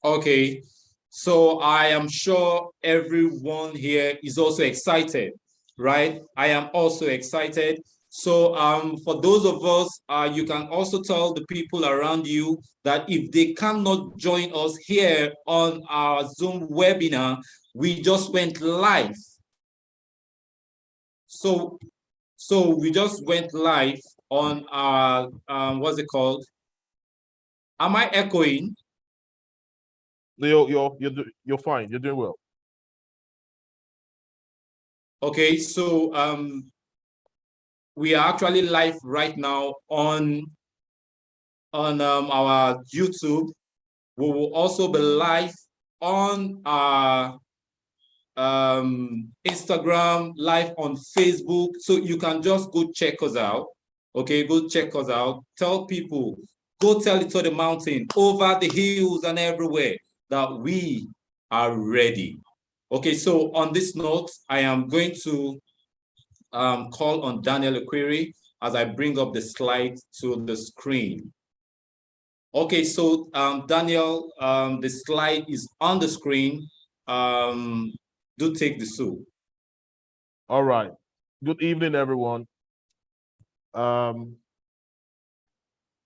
Okay, so I am sure everyone here is also excited, right? I am also excited. So for those of us, you can also tell the people around you that if they cannot join us here on our Zoom webinar, we just went live. So we just went live on our what's it called? Am I echoing? You're fine. You're doing well. Okay, so we are actually live right now on our YouTube. We will also be live on our Instagram, live on Facebook. So you can just go check us out. Okay, go check us out. Tell people, go tell it to the mountain, over the hills and everywhere that we are ready. Okay, so on this note, I am going to call on Daniel Equiri as I bring up the slide to the screen. Okay, so Daniel, the slide is on the screen. Do take the soup. All right. Good evening, everyone.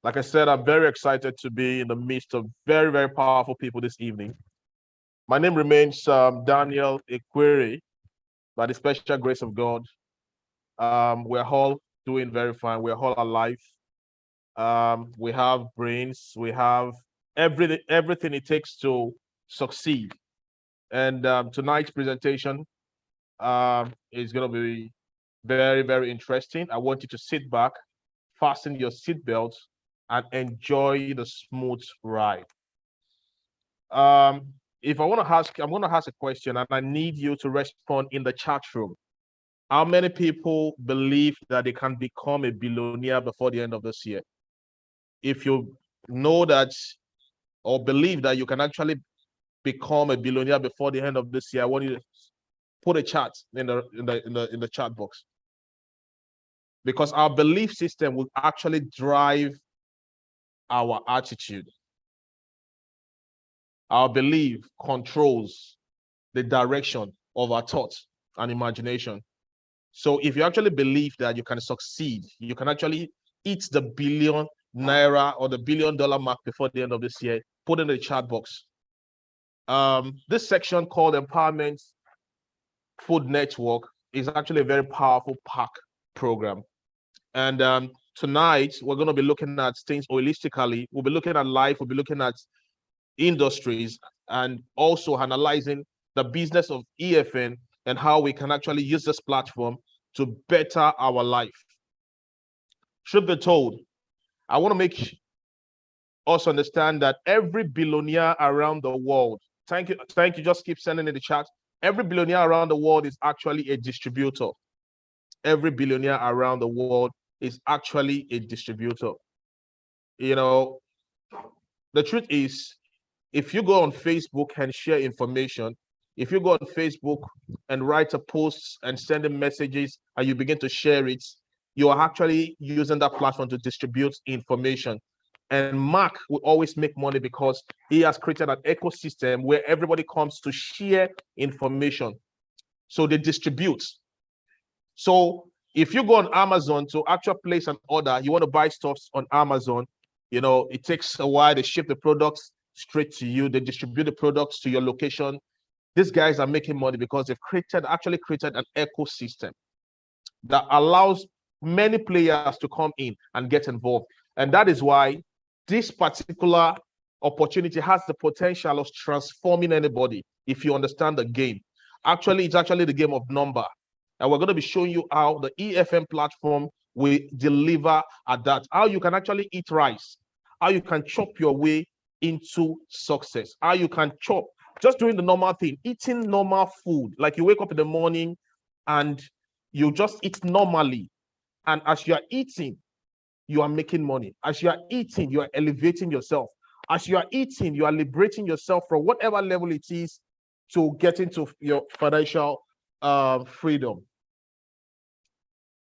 Like I said, I'm very excited to be in the midst of very, very powerful people this evening. My name remains Daniel Equiri, by the special grace of God. We're all doing very fine. We're all alive. We have brains. We have everything it takes to succeed. And tonight's presentation is going to be very, very interesting. I want you to sit back, fasten your seatbelts, and enjoy the smooth ride. If I want to ask, I'm going to ask a question, and I need you to respond in the chat room. How many people believe that they can become a billionaire before the end of this year? If you know that or believe that you can actually become a billionaire before the end of this year, I want you to put a chat in the chat box. Because our belief system will actually drive our attitude. Our belief controls the direction of our thoughts and imagination. So if you actually believe that you can succeed, you can actually hit the billion naira or the $1 billion mark before the end of this year, put in the chat box. This section called Empowerment Food Network is actually a very powerful pack program. And tonight, we're going to be looking at things holistically. We'll be looking at life. We'll be looking at industries and also analyzing the business of EFN and how we can actually use this platform to better our life. Should be told, I want to make us understand that every billionaire around the world, thank you, just keep sending in the chat. Every billionaire around the world is actually a distributor. Every billionaire around the world is actually a distributor. You know, the truth is, if you go on Facebook and share information, if you go on Facebook and write a post and send them messages and you begin to share it, you are actually using that platform to distribute information. And Mark will always make money because he has created an ecosystem where everybody comes to share information. So they distribute. So if you go on Amazon to actually place an order, you want to buy stuff on Amazon, you know, it takes a while. They ship the products straight to you. They distribute the products to your location. These guys are making money because they've actually created an ecosystem that allows many players to come in and get involved. And that is why this particular opportunity has the potential of transforming anybody if you understand the game. Actually, it's actually the game of number. And we're going to be showing you how the EFN platform will deliver at that, how you can actually eat rice, how you can chop your way into success, how you can chop, just doing the normal thing, eating normal food. Like you wake up in the morning and you just eat normally. And as you are eating, you are making money. As you are eating, you are elevating yourself. As you are eating, you are liberating yourself from whatever level it is to get into your financial freedom.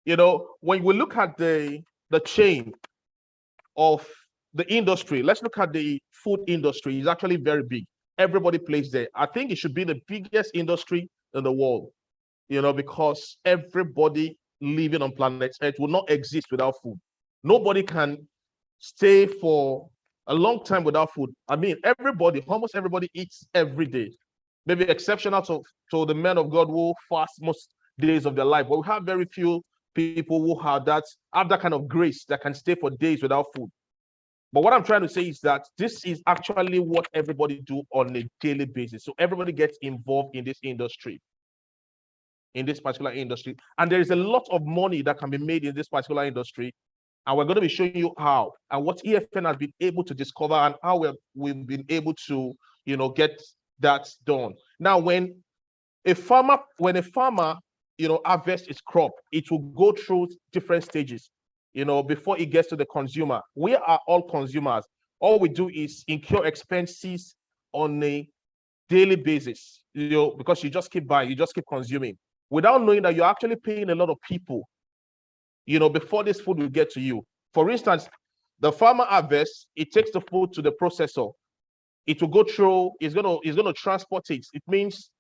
You know, when we look at the chain of the industry, let's look at the food industry. It's actually very big. everybody plays there. I think it should be the biggest industry in the world, because everybody living on planet Earth will not exist without food. Nobody can stay for a long time without food. I mean, almost everybody eats every day. Maybe exceptional to the men of God who fast most days of their life, but we have very few people who have that kind of grace that can stay for days without food. But what I'm trying to say is that this is actually what everybody do on a daily basis. So everybody gets involved in this industry, in this particular industry. And there is a lot of money that can be made in this particular industry. And we're going to be showing you how and what EFN has been able to discover and how we've been able to, get that done. Now, when a farmer, harvests its crop, it will go through different stages, before it gets to the consumer. We are all consumers. All we do is incur expenses on a daily basis, because you just keep buying, you just keep consuming, without knowing that you're actually paying a lot of people, before this food will get to you. For instance, the farmer harvests, it takes the food to the processor. It will go through, it's gonna transport it. It means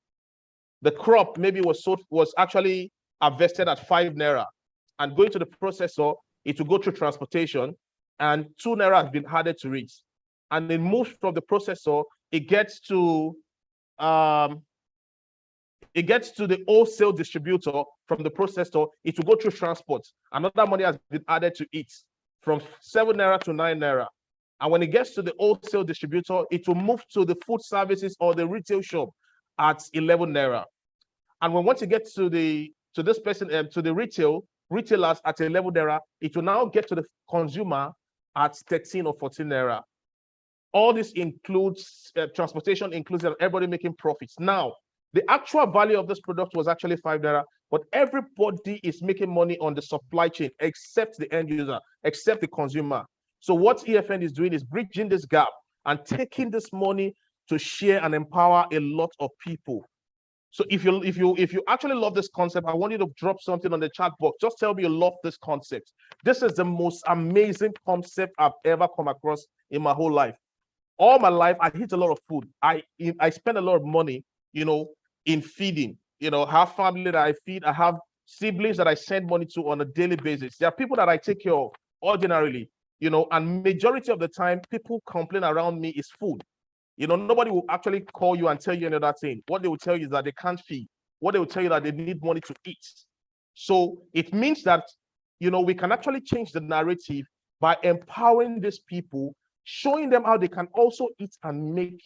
the crop maybe was actually harvested at 5 naira, and going to the processor, it will go through transportation, and 2 naira has been added to it, and then moves from the processor. It gets to the wholesale distributor. From the processor, it will go through transport. Another money has been added to it, from 7 naira to 9 naira. And when it gets to the wholesale distributor, it will move to the food services or the retail shop at 11 naira. And once it gets to this person, to the retailers at 11 naira, it will now get to the consumer at 13 or 14 naira. All this includes transportation, includes everybody making profits. Now, the actual value of this product was actually 5 naira, but everybody is making money on the supply chain except the end user, except the consumer. So what EFN is doing is bridging this gap and taking this money to share and empower a lot of people. So if you actually love this concept, I want you to drop something on the chat box. Just tell me you love this concept. This is the most amazing concept I've ever come across in my whole life. All my life, I eat a lot of food. I spend a lot of money, in feeding. I have family that I feed. I have siblings that I send money to on a daily basis. There are people that I take care of ordinarily, and majority of the time, people complain around me is food. Nobody will actually call you and tell you another thing. What they will tell you is that they can't feed. What they will tell you that they need money to eat. So it means that, we can actually change the narrative by empowering these people, showing them how they can also eat and make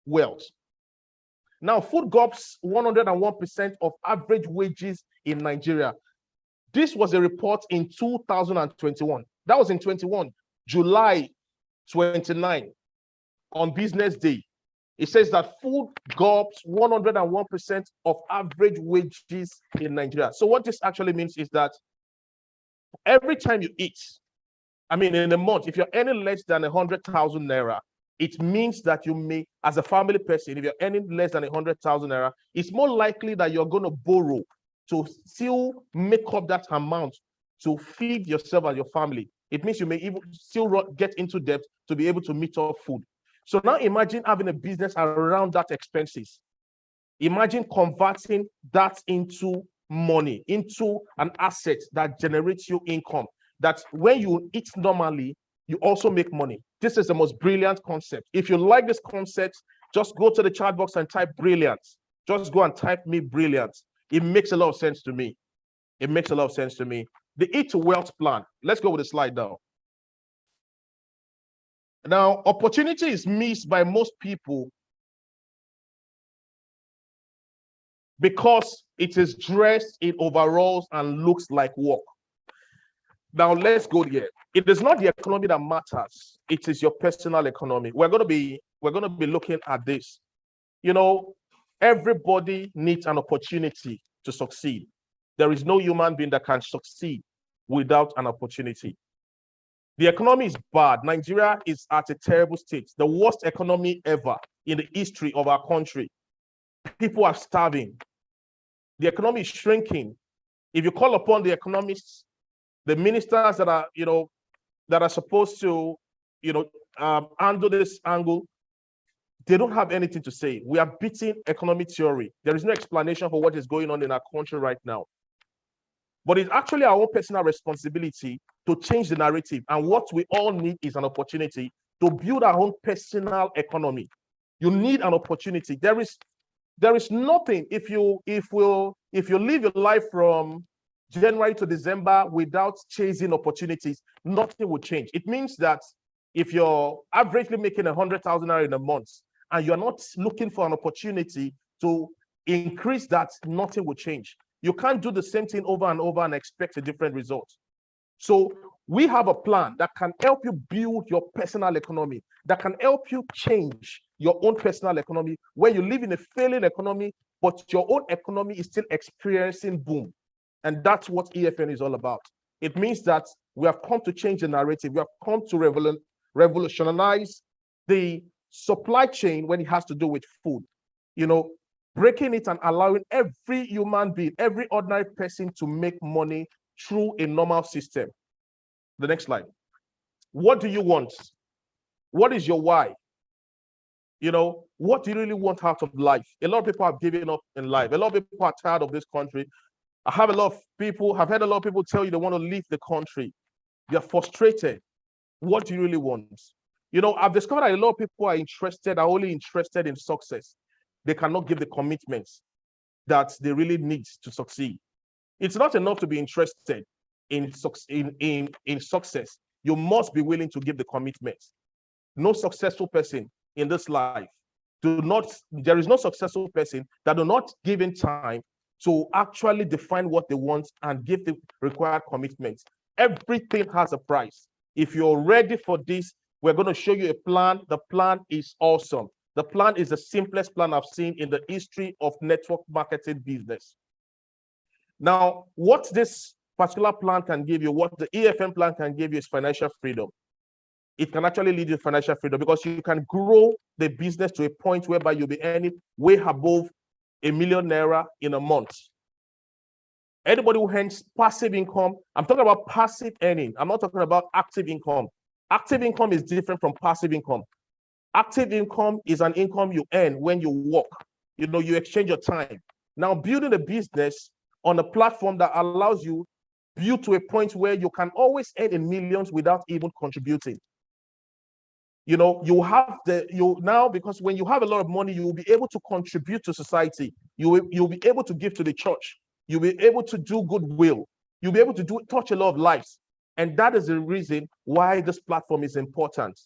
wealth. Now, food gobs 101% of average wages in Nigeria. This was a report in 2021. That was in 21, July 29, on business day. It says that food gobs 101% of average wages in Nigeria. So what this actually means is that every time you eat, in a month, if you're earning less than 100,000 naira, it means that you may, as a family person, if you're earning less than 100,000 naira, it's more likely that you're going to borrow to still make up that amount to feed yourself and your family. It means you may even still get into debt to be able to meet up food. So now imagine having a business around that expenses. Imagine converting that into money, into an asset that generates you income, that when you eat normally, you also make money. This is the most brilliant concept. If you like this concept, just go to the chat box and type brilliant. Just go and type me brilliant. It makes a lot of sense to me. It makes a lot of sense to me. The Eat to Wealth plan. Let's go with the slide now. Now, opportunity is missed by most people because it is dressed in overalls and looks like work. Now, let's go here. It is not the economy that matters. It is your personal economy. We're going to be looking at this. Everybody needs an opportunity to succeed. There is no human being that can succeed without an opportunity. The economy is bad. Nigeria is at a terrible state, the worst economy ever in the history of our country. People are starving. The economy is shrinking. If you call upon the economists, the ministers that are supposed to, handle this angle, They don't have anything to say. We are beating economic theory. There is no explanation for what is going on in our country right now. But it's actually our own personal responsibility to change the narrative. And what we all need is an opportunity to build our own personal economy. You need an opportunity. There is nothing if you live your life from January to December without chasing opportunities, nothing will change. It means that if you're averagely making 100,000 naira in a month and you're not looking for an opportunity to increase that, nothing will change. You can't do the same thing over and over and expect a different result. So we have a plan that can help you build your personal economy, that can help you change your own personal economy, where you live in a failing economy, but your own economy is still experiencing boom. And that's what EFN is all about. It means that we have come to change the narrative. We have come to revolutionize the supply chain when it has to do with food. You know, breaking it and allowing every human being, every ordinary person to make money through a normal system. The next slide. What do you want? What is your why? You know, what do you really want out of life? A lot of people have given up in life. A lot of people are tired of this country. I've heard a lot of people tell you they want to leave the country. They're frustrated. What do you really want? You know, I've discovered that a lot of people are only interested in success. They cannot give the commitments that they really need to succeed. It's not enough to be interested in success. You must be willing to give the commitments. No successful person in this life there is no successful person that do not give in time to actually define what they want and give the required commitments. Everything has a price. If you're ready for this, we're going to show you a plan. The plan is awesome. The plan is the simplest plan I've seen in the history of network marketing business. Now, what this particular plan can give you, what the EFN plan can give you, is financial freedom. It can actually lead you to financial freedom because you can grow the business to a point whereby you'll be earning way above ₦1 million in a month. Anybody who earns passive income, I'm talking about passive earning. I'm not talking about active income. Active income is different from passive income. Active income is an income you earn when you work. You know, you exchange your time. Now, building a business on a platform that allows you build to a point where you can always earn in millions without even contributing. You know, because when you have a lot of money, you will be able to contribute to society. You'll be able to give to the church. You'll be able to do goodwill. You'll be able to touch a lot of lives. And that is the reason why this platform is important.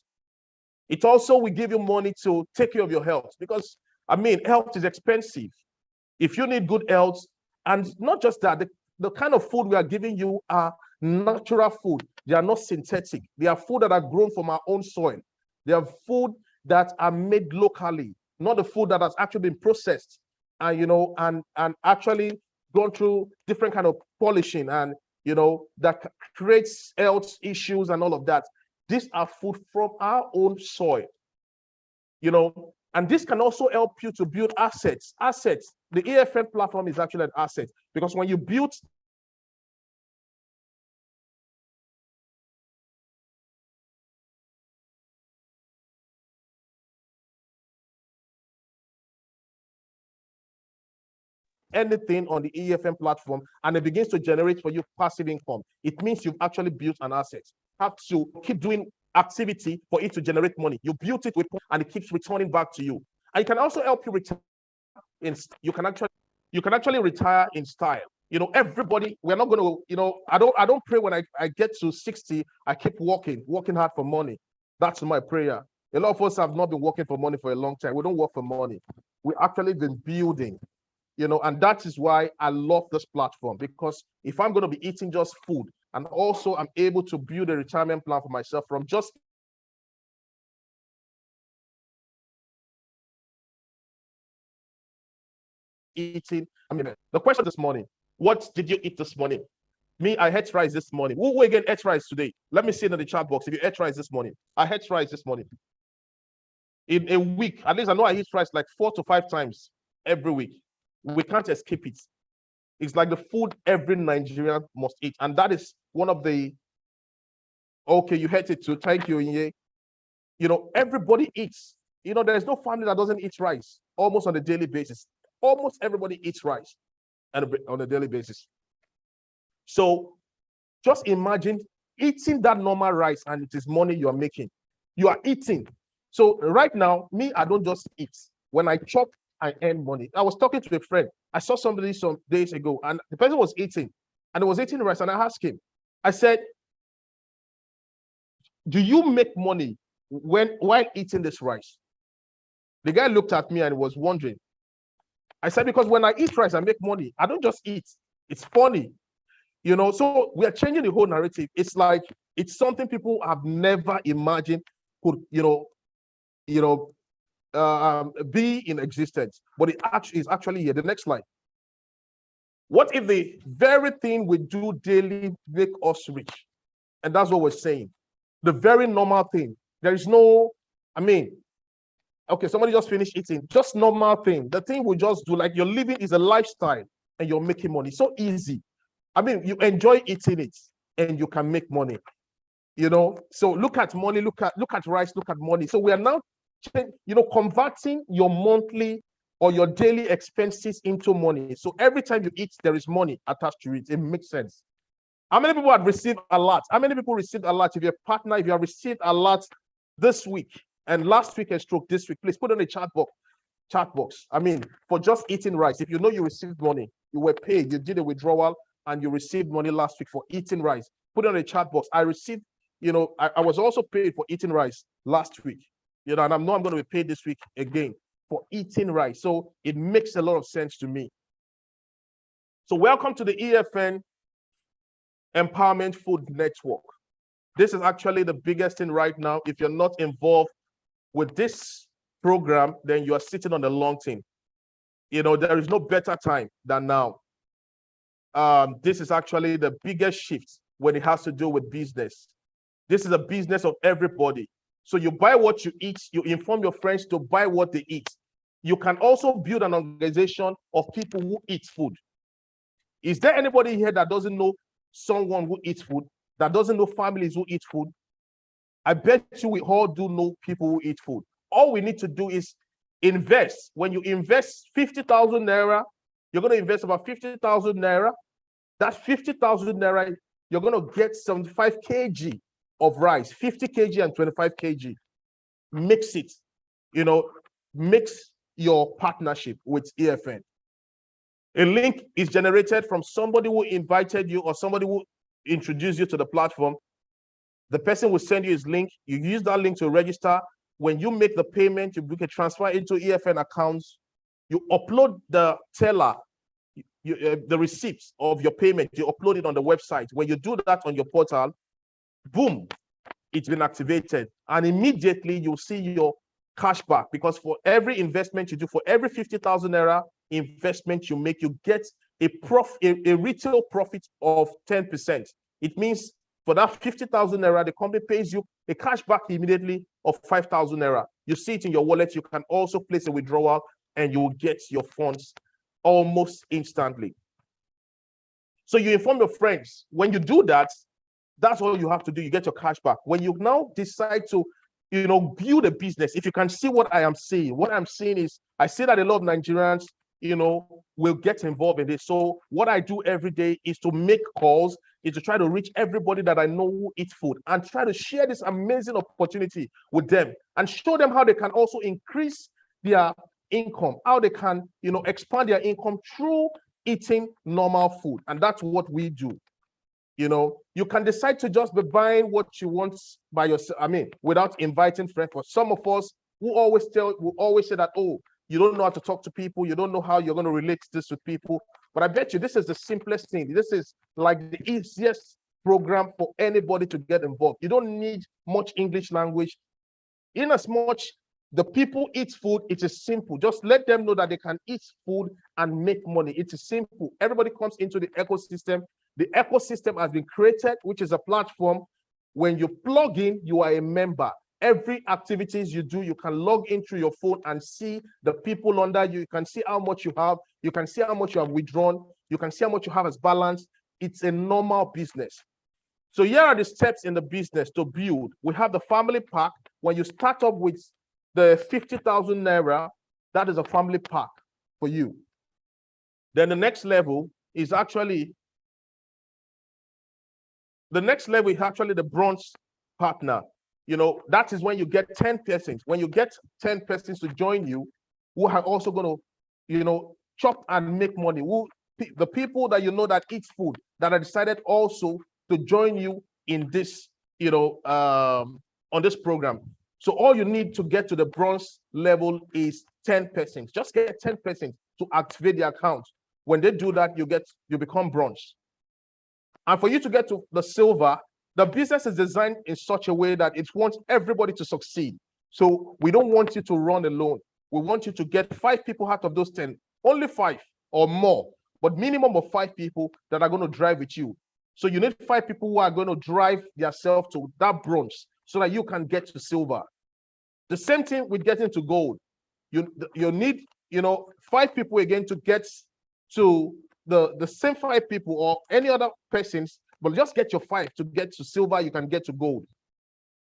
It also will give you money to take care of your health because, I mean, health is expensive. If you need good health, and not just that, the kind of food we are giving you are natural food. They are not synthetic. They are food that are grown from our own soil. They are food that are made locally, not the food that has actually been processed and, you know, and actually gone through different kind of polishing and, you know, that creates health issues and all of that. These are food from our own soil, you know, and this can also help you to build assets. The EFN platform is actually an asset because when you build anything on the EFN platform and it begins to generate for you passive income, it means you've actually built an asset. You have to keep doing activity for it to generate money. You built it with and it keeps returning back to you. And it can also help you retire you can actually retire in style. You know, everybody, we're not going to, you know, I don't pray when I get to 60, I keep working hard for money. That's my prayer. A lot of us have not been working for money for a long time. We don't work for money. We actually been building, you know, and that is why I love this platform, because if I'm going to be eating just food and also I'm able to build a retirement plan for myself from just eating. I mean, the question this morning, what did you eat this morning? Me, I had rice this morning. Who again ate rice today? Let me see it in the chat box if you ate rice this morning. I had rice this morning. In a week, at least I know I eat rice like 4 to 5 times every week. We can't escape it. It's like the food every Nigerian must eat. And that is one of the, okay, you had it too. Thank you, Inye. You know, everybody eats. there's no family that doesn't eat rice almost on a daily basis. Almost everybody eats rice on a daily basis. So just imagine eating that normal rice and it is money you are making. You are eating. So right now, me, I don't just eat. When I chop, I earn money. I was talking to a friend. I saw somebody some days ago, and the person was eating, and he was eating rice, and I asked him, I said, do you make money while eating this rice? The guy looked at me and was wondering. I said, because when I eat rice, I make money. I don't just eat. It's funny. So we are changing the whole narrative. It's like, it's something people have never imagined could, be in existence, but it actually is actually here. The next slide. What if the very thing we do daily make us rich? And that's what we're saying. The very normal thing. There is no, okay, somebody just finished eating, just normal thing. The thing we just do, like your living is a lifestyle and you're making money. So easy. You enjoy eating it and you can make money. So look at money, look at rice, look at money. So we are now converting your monthly or your daily expenses into money. So every time you eat, there is money attached to it. It makes sense. How many people have received a lot? How many people received a lot? If you're a partner, if you have received a lot this week and last week and stroke this week, please put on the chat box. For just eating rice, if you know you received money, you were paid, you did a withdrawal and you received money last week for eating rice, put on the chat box. I received, I was also paid for eating rice last week, and I know I'm going to be paid this week again for eating rice. So it makes a lot of sense to me. So welcome to the EFN Empowerment Food Network. This is actually the biggest thing right now. If you're not involved with this program, then you are sitting on the long thing. There is no better time than now. This is actually the biggest shift when it has to do with business. This is a business of everybody. So you buy what you eat, you inform your friends to buy what they eat. You can also build an organization of people who eat food. Is there anybody here that doesn't know someone who eats food, that doesn't know families who eat food? I bet you we all do know people who eat food. All we need to do is invest. When you invest 50,000 naira, you're going to invest about 50,000 naira. That 50,000 naira, you're going to get 75 kg of rice, 50 kg and 25 kg. Mix it, mix your partnership with EFN. A link is generated from somebody who invited you or somebody who introduced you to the platform. The person will send you his link. You use that link to register. When you make the payment, you book a transfer into EFN accounts. You upload the teller, the receipts of your payment. You upload it on the website. When you do that on your portal, boom, it's been activated. And immediately you'll see your cash back, because for every investment you do, for every 50,000 naira investment you make, you get a retail profit of 10%. It means for that 50,000 naira, the company pays you a cash back immediately of 5,000 naira. You see it in your wallet. You can also place a withdrawal and you will get your funds almost instantly. So you inform your friends. When you do that, that's all you have to do. You get your cash back. When you now decide to, build a business, if you can see what I am seeing, what I'm seeing is, I see that a lot of Nigerians, will get involved in this. So what I do every day is to make calls, is to try to reach everybody that I know who eats food and try to share this amazing opportunity with them and show them how they can also increase their income, how they can, expand their income through eating normal food. And that's what we do. You can decide to just be buying what you want by yourself, without inviting friends. For some of us who always say that, oh, you don't know how to talk to people, you don't know how you're going to relate this with people. But I bet you this is the simplest thing. This is like the easiest program for anybody to get involved. You don't need much English language. In as much the people eat food, it is simple. Just let them know that they can eat food and make money. It is simple. Everybody comes into the ecosystem. The ecosystem has been created, which is a platform. When you plug in, you are a member. Every activities you do, you can log in through your phone and see the people under you. You can see how much you have. You can see how much you have withdrawn. You can see how much you have as balance. It's a normal business. So here are the steps in the business to build. We have the family pack. When you start up with the 50,000 naira, that is a family pack for you. Then the next level is actually the bronze partner. You know, that is when you get 10 persons. When you get 10 persons to join you, who are also going to, you know, chop and make money. The people that you know that eat food, that are decided also to join you in this, you know, on this program. So all you need to get to the bronze level is 10 persons. Just get 10 persons to activate the account. When they do that, you become bronze. And for you to get to the silver, the business is designed in such a way that it wants everybody to succeed. So we don't want you to run alone. We want you to get 5 people out of those 10, only 5 or more, but minimum of 5 people that are going to drive with you. So you need 5 people who are going to drive yourself to that bronze so that you can get to silver. The same thing with getting to gold. You need, you know, 5 people again to get to the same 5 people or any other persons, but just get your 5 to get to silver, you can get to gold.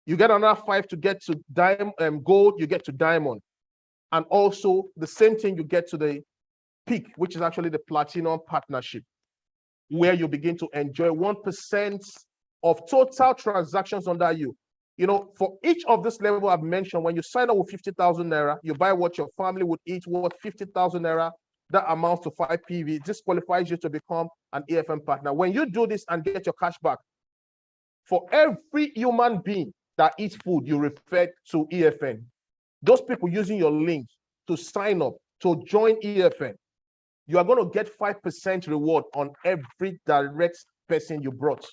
You get another 5 to get to gold, you get to diamond. And also the same thing, you get to the peak, which is actually the platinum partnership, where you begin to enjoy 1% of total transactions under you. You know, for each of this level I've mentioned, when you sign up with 50,000 naira, you buy what your family would eat worth 50,000 naira, that amounts to 5 PV. This qualifies you to become an EFN partner. When you do this and get your cash back, for every human being that eats food, you refer to EFN. Those people using your link to sign up, to join EFN, you are going to get 5% reward on every direct person you brought.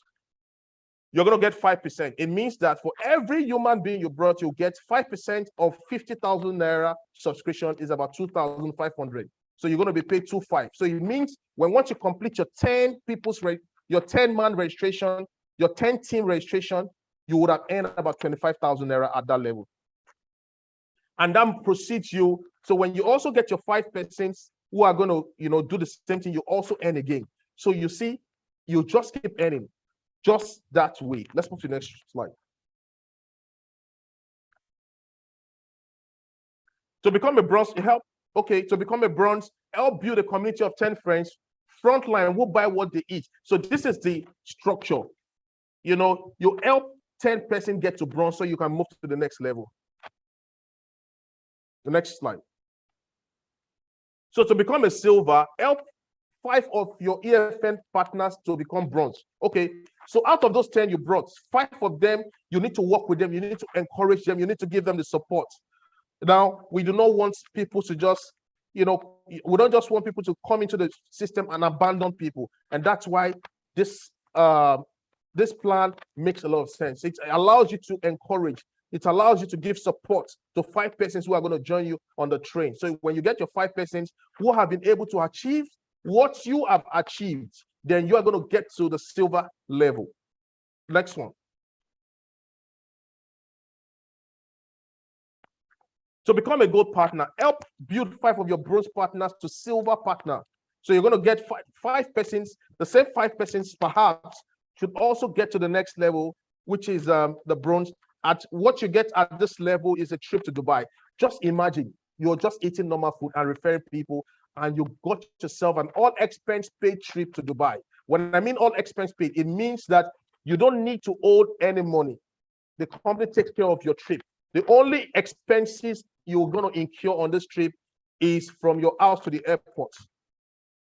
You're going to get 5%. It means that for every human being you brought, you'll get 5% of 50,000 naira subscription is about 2,500. So you're going to be paid 2,500. So it means once you complete your 10 man registration, your 10 team registration, you would have earned about 25,000 naira at that level. And that proceeds you. So when you also get your 5% who are going to, you know, do the same thing, you also earn again. So you see, you just keep earning just that way. Let's move to the next slide. To become a bronze, to become a bronze, help build a community of 10 friends, frontline will buy what they eat. So this is the structure. You know, you help 10% get to bronze so you can move to the next level. The next slide. So to become a silver, help 5 of your EFN partners to become bronze. Okay, so out of those 10 you brought, 5 of them, you need to work with them, you need to encourage them, you need to give them the support. Now, we do not want people to just, you know, we don't just want people to come into the system and abandon people. And that's why this plan makes a lot of sense. It allows you to encourage, it allows you to give support to 5 persons who are going to join you on the train. So when you get your 5 persons who have been able to achieve what you have achieved, then you are going to get to the silver level. Next one. To become a gold partner, help build 5 of your bronze partners to silver partner. So you're going to get 5 persons, the same 5 persons perhaps should also get to the next level, which is the bronze. At what you get at this level is a trip to Dubai. Just imagine you're just eating normal food and referring people, and you got yourself an all expense paid trip to Dubai. When I mean all expense paid, it means that you don't need to owe any money. The company takes care of your trip. The only expenses you're going to incur on this trip is from your house to the airport.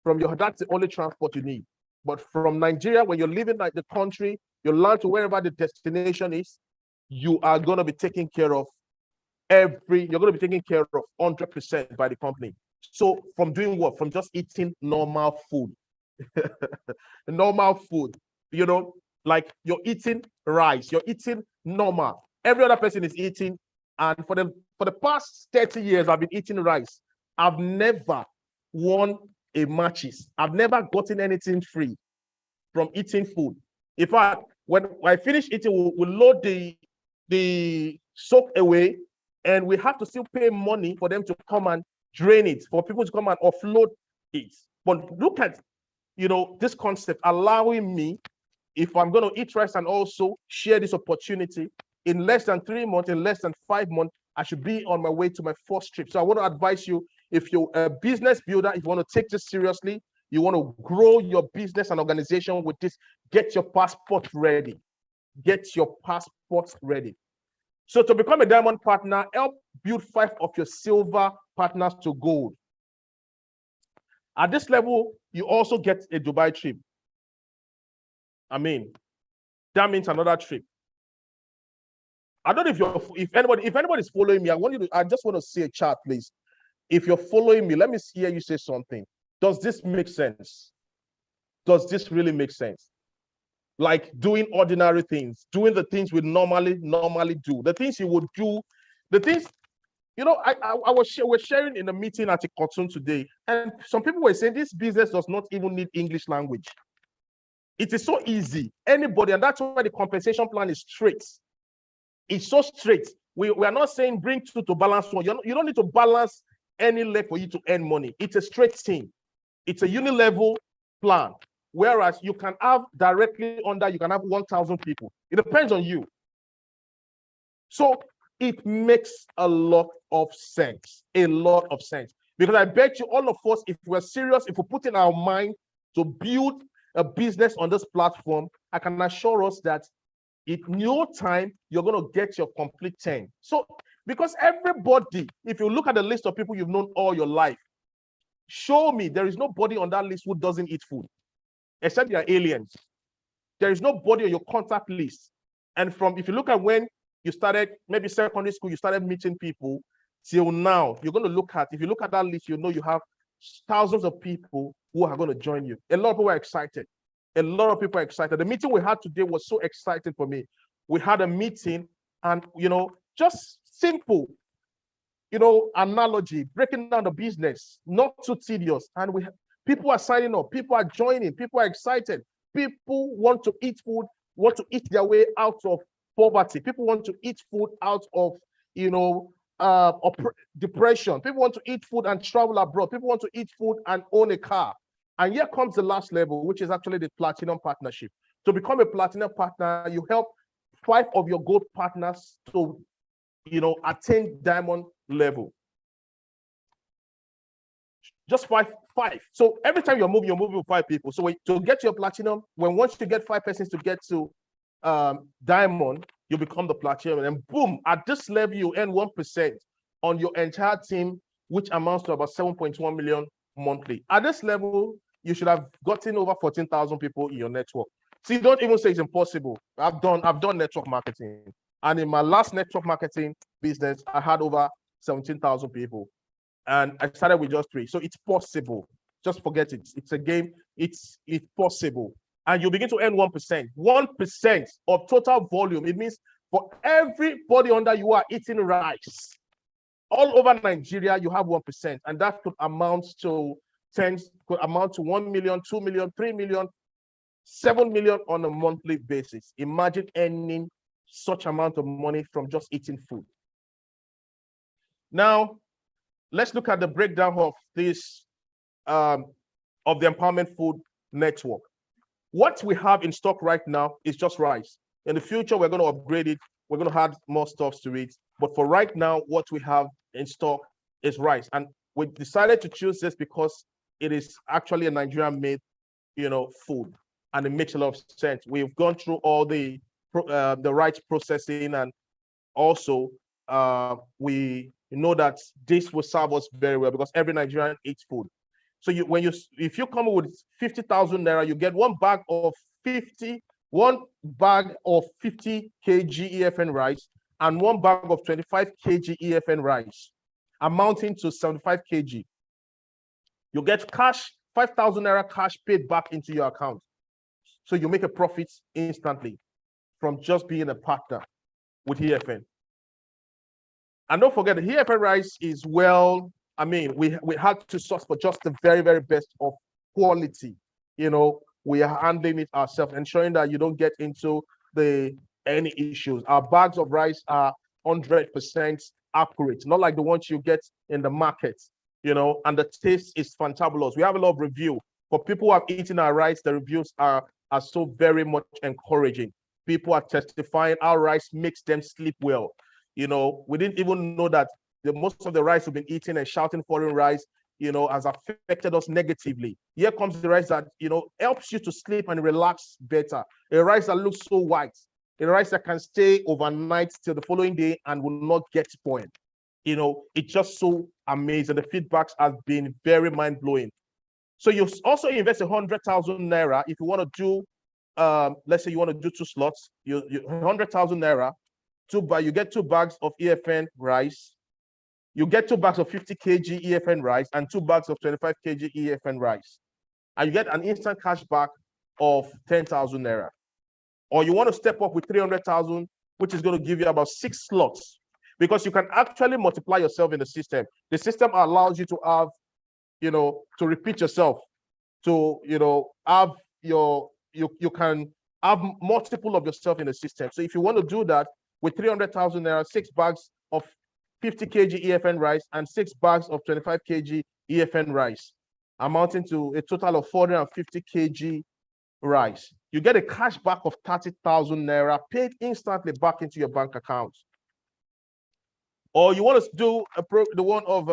That's the only transport you need. But from Nigeria, when you're leaving the country, you land to wherever the destination is, you are going to be taken care of you're going to be taken care of 100% by the company. So from doing what? From just eating normal food. Normal food, you know, like you're eating rice, you're eating normal. Every other person is eating. And for the past 30 years, I've been eating rice. I've never won a matches. I've never gotten anything free from eating food. In fact, when I finish eating, we'll load the soak away, and we have to still pay money for them to come and drain it, for people to come and offload it. But look at, you know, this concept allowing me, if I'm going to eat rice and also share this opportunity, in less than 3 months, in less than 5 months, I should be on my way to my first trip. So I want to advise you, if you're a business builder, if you want to take this seriously, you want to grow your business and organization with this, get your passport ready. Get your passport ready. So to become a diamond partner, help build 5 of your silver partners to gold. At this level, you also get a Dubai trip. I mean, that means another trip. I don't know if anybody's following me. I just want to see a chart, please. If you're following me, let me hear you say something. Does this make sense? Does this really make sense? Like doing ordinary things, doing the things we normally do, the things you would do, the things, you know, we're sharing in a meeting at a cartoon today, and some people were saying this business does not even need English language. It is so easy. Anybody, and that's why the compensation plan is straight. It's so straight. We are not saying bring 2 to balance 1. You don't need to balance any leg for you to earn money. It's a straight thing. It's a uni-level plan. Whereas you can have directly under, you can have 1,000 people. It depends on you. So it makes a lot of sense. A lot of sense. Because I bet you all of us, if we're serious, if we put in our mind to build a business on this platform, I can assure us that in no time, you're going to get your complete 10. So, because everybody, if you look at the list of people you've known all your life, show me there is nobody on that list who doesn't eat food, except you're aliens. There is nobody on your contact list. And if you look at when you started, maybe secondary school, you started meeting people, till now, you're going to look at, if you look at that list, you know you have thousands of people who are going to join you. A lot of people are excited. A lot of people are excited. The meeting we had today was so exciting for me. We had a meeting and, just simple, analogy, breaking down the business, not too tedious. And people are signing up, people are joining, people are excited. People want to eat food, want to eat their way out of poverty. People want to eat food out of, depression. People want to eat food and travel abroad. People want to eat food and own a car. And here comes the last level, which is actually the platinum partnership. To become a platinum partner, you help 5 of your gold partners to, attain diamond level. Just five. So every time you're moving with 5 people. So to get your platinum, once you get 5 persons to get to diamond, you become the platinum, and boom, at this level, you earn 1% on your entire team, which amounts to about 7.1 million monthly. At this level, you should have gotten over 14,000 people in your network. See, don't even say it's impossible. I've done network marketing, and in my last network marketing business, I had over 17,000 people, and I started with just 3. So it's possible. Just forget it. It's a game. It's possible, and you begin to earn 1%. 1% of total volume. It means for everybody under you are eating rice, all over Nigeria, you have 1%, and that could amount to 1 million, 2 million, 3 million, 7 million on a monthly basis. Imagine earning such amount of money from just eating food. Now, let's look at the breakdown of this, of the Empowerment Food Network. What we have in stock right now is just rice. In the future, we're going to upgrade it. We're going to add more stuff to it. But for right now, what we have in stock is rice. And we decided to choose this because it is actually a Nigerian-made, food, and it makes a lot of sense. We've gone through all the rice processing, and also we know that this will serve us very well because every Nigerian eats food. So if you come with 50,000 naira, you get one bag of 50 kg EFN rice and one bag of 25 kg EFN rice, amounting to 75 kg. You get cash, 5,000 naira cash paid back into your account. So you make a profit instantly from just being a partner with EFN. And don't forget, the EFN rice is we had to source for just the very, very best of quality. We are handling it ourselves, ensuring that you don't get into any issues. Our bags of rice are 100% accurate, not like the ones you get in the market, and the taste is fantabulous. We have a lot of review. For people who have eaten our rice, the reviews are so very much encouraging. People are testifying our rice makes them sleep well. We didn't even know that most of the rice we've been eating and shouting foreign rice, has affected us negatively. Here comes the rice that, helps you to sleep and relax better. A rice that looks so white, a rice that can stay overnight till the following day and will not get spoiled. It's just so amazing. The feedbacks have been very mind-blowing. So you also invest 100,000 naira if you want to do, let's say you want to do 2 slots, you 100,000 naira, you get 2 bags of EFN rice, you get 2 bags of 50 kg EFN rice and 2 bags of 25 kg EFN rice. And you get an instant cash back of 10,000 naira. Or you want to step up with 300,000, which is going to give you about 6 slots, because you can actually multiply yourself in the system. The system allows you to have, to repeat yourself, to, have you can have multiple of yourself in the system. So if you want to do that with 300,000 naira, 6 bags of 50 kg EFN rice and 6 bags of 25 kg EFN rice, amounting to a total of 450 kg rice, you get a cash back of 30,000 naira paid instantly back into your bank account. Or you want to do the one of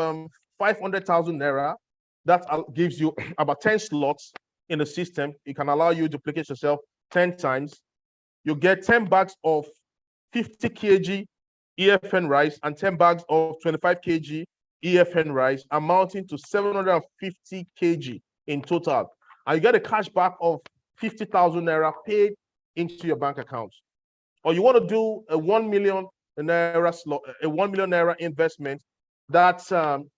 500,000 naira, that gives you about 10 slots in the system. It can allow you to duplicate yourself 10 times. You get 10 bags of 50 kg EFN rice and 10 bags of 25 kg EFN rice, amounting to 750 kg in total. And you get a cash back of 50,000 naira paid into your bank account. Or you want to do a 1 million naira slot, a 1 million naira investment, that's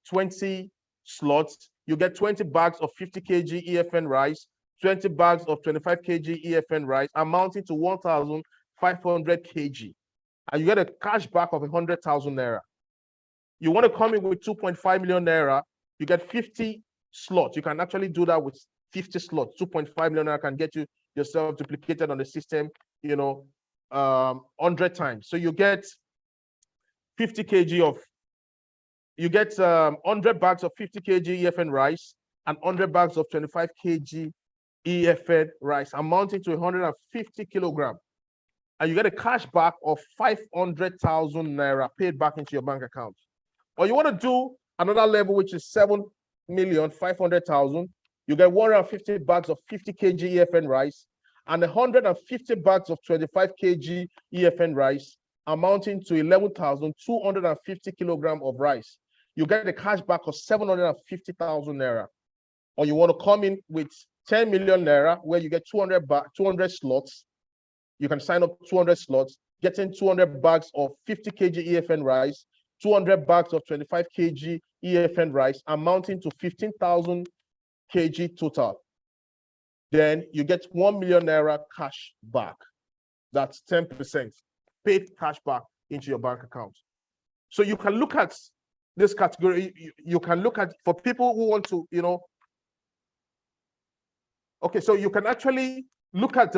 20 slots. You get 20 bags of 50 kg EFN rice, 20 bags of 25 kg EFN rice, amounting to 1,500 kg. And you get a cash back of 100,000 naira. You want to come in with 2.5 million naira, you get 50 slots. You can actually do that with 50 slots. 2.5 million naira can get you yourself duplicated on the system, 100 times. So you get 50 kg of, you get 100 bags of 50 kg EFN rice and 100 bags of 25 kg EFN rice, amounting to 150 kilogram. And you get a cash back of 500,000 naira paid back into your bank account. Or you want to do another level, which is 7,500,000. You get 150 bags of 50 kg EFN rice and 150 bags of 25 kg EFN rice, amounting to 11,250 kilogram of rice. You get a cash back of 750,000 naira. Or you want to come in with 10 million naira, where you get 200 slots. You can sign up 200 slots, getting 200 bags of 50 kg EFN rice, 200 bags of 25 kg EFN rice, amounting to 15,000 kg total. Then you get 1 million naira cash back. That's 10% paid cash back into your bank account. So you can look at this category. You can look at, for people who want to, okay, so you can actually look at